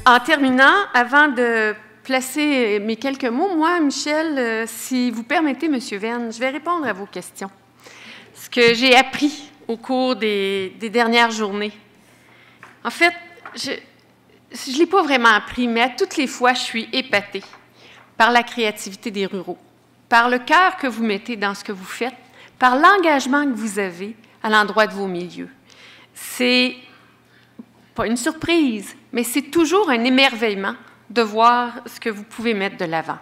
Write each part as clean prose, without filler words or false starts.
En terminant, avant de placer mes quelques mots, moi, Michel, si vous permettez, M. Verne, je vais répondre à vos questions. Ce que j'ai appris au cours des dernières journées. En fait, je ne l'ai pas vraiment appris, mais à toutes les fois, je suis épatée par la créativité des ruraux, par le cœur que vous mettez dans ce que vous faites, par l'engagement que vous avez à l'endroit de vos milieux. C'est pas une surprise, mais c'est toujours un émerveillement de voir ce que vous pouvez mettre de l'avant.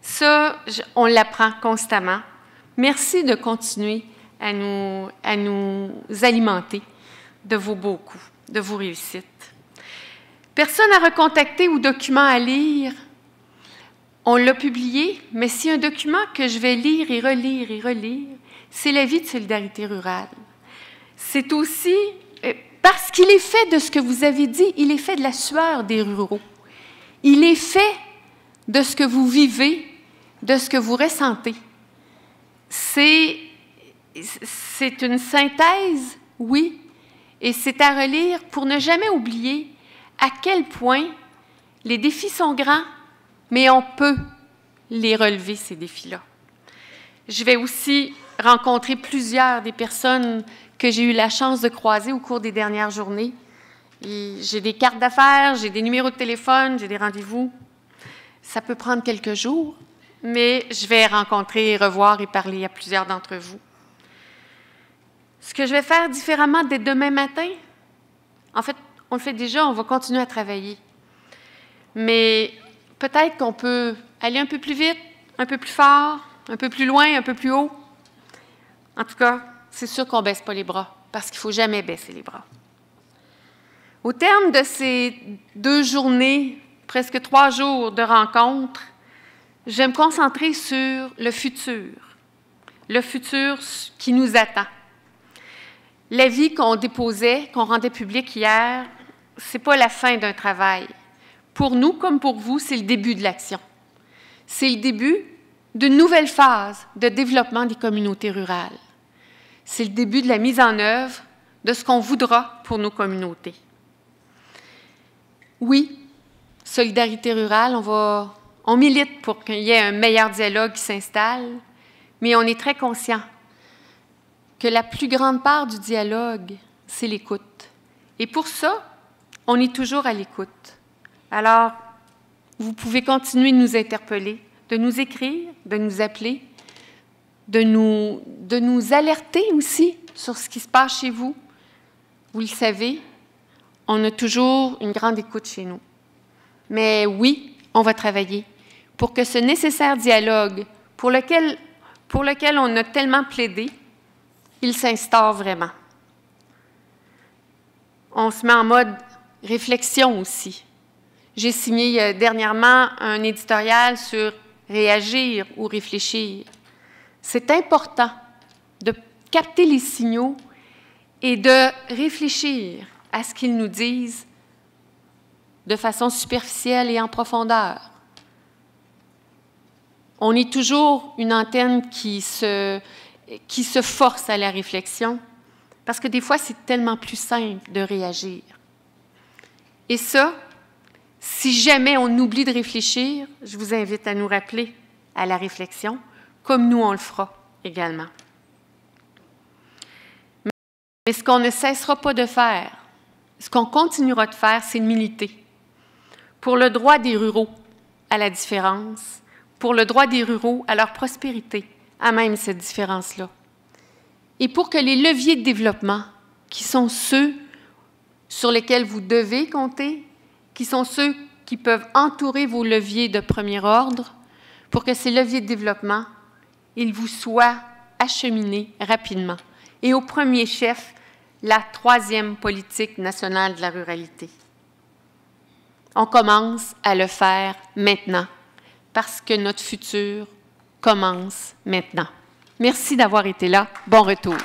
Ça, on l'apprend constamment. Merci de continuer à nous alimenter de vos beaux coups, de vos réussites. Personne à recontacter ou document à lire. On l'a publié, mais si un document que je vais lire et relire, c'est l'avis de Solidarité rurale. C'est aussi, parce qu'il est fait de ce que vous avez dit, il est fait de la sueur des ruraux. Il est fait de ce que vous vivez, de ce que vous ressentez. C'est une synthèse, oui, et c'est à relire pour ne jamais oublier à quel point les défis sont grands, mais on peut les relever, ces défis-là. Je vais aussi rencontrer plusieurs des personnes que j'ai eu la chance de croiser au cours des dernières journées. J'ai des cartes d'affaires, j'ai des numéros de téléphone, j'ai des rendez-vous. Ça peut prendre quelques jours, mais je vais rencontrer, revoir et parler à plusieurs d'entre vous. Ce que je vais faire différemment dès demain matin, en fait, on le fait déjà, on va continuer à travailler. Mais peut-être qu'on peut aller un peu plus vite, un peu plus fort, un peu plus loin, un peu plus haut. En tout cas, c'est sûr qu'on ne baisse pas les bras, parce qu'il ne faut jamais baisser les bras. Au terme de ces 2 journées, presque 3 jours de rencontres, je vais me concentrer sur le futur qui nous attend. L'avis qu'on déposait, qu'on rendait public hier, ce n'est pas la fin d'un travail. Pour nous, comme pour vous, c'est le début de l'action. C'est le début d'une nouvelle phase de développement des communautés rurales. C'est le début de la mise en œuvre de ce qu'on voudra pour nos communautés. Oui, Solidarité rurale, on milite pour qu'il y ait un meilleur dialogue qui s'installe, mais on est très conscient que la plus grande part du dialogue, c'est l'écoute. Et pour ça, on est toujours à l'écoute. Alors, vous pouvez continuer de nous interpeller, de nous écrire, de nous appeler, de nous alerter aussi sur ce qui se passe chez vous. Vous le savez, on a toujours une grande écoute chez nous. Mais oui, on va travailler pour que ce nécessaire dialogue pour lequel on a tellement plaidé, il s'instaure vraiment. On se met en mode réflexion aussi. J'ai signé dernièrement un éditorial sur réagir ou réfléchir. C'est important de capter les signaux et de réfléchir à ce qu'ils nous disent de façon superficielle et en profondeur. On est toujours une antenne qui se force à la réflexion, parce que des fois, c'est tellement plus simple de réagir. Et ça, si jamais on oublie de réfléchir, je vous invite à nous rappeler à la réflexion, comme nous, on le fera également. Mais ce qu'on ne cessera pas de faire, ce qu'on continuera de faire, c'est de militer pour le droit des ruraux à la différence, pour le droit des ruraux à leur prospérité, à même cette différence-là. Et pour que les leviers de développement, qui sont ceux sur lesquels vous devez compter, qui sont ceux qui peuvent entourer vos leviers de premier ordre, pour que ces leviers de développement, ils vous soient acheminés rapidement. Et au premier chef, la 3e politique nationale de la ruralité. On commence à le faire maintenant, parce que notre futur commence maintenant. Merci d'avoir été là. Bon retour.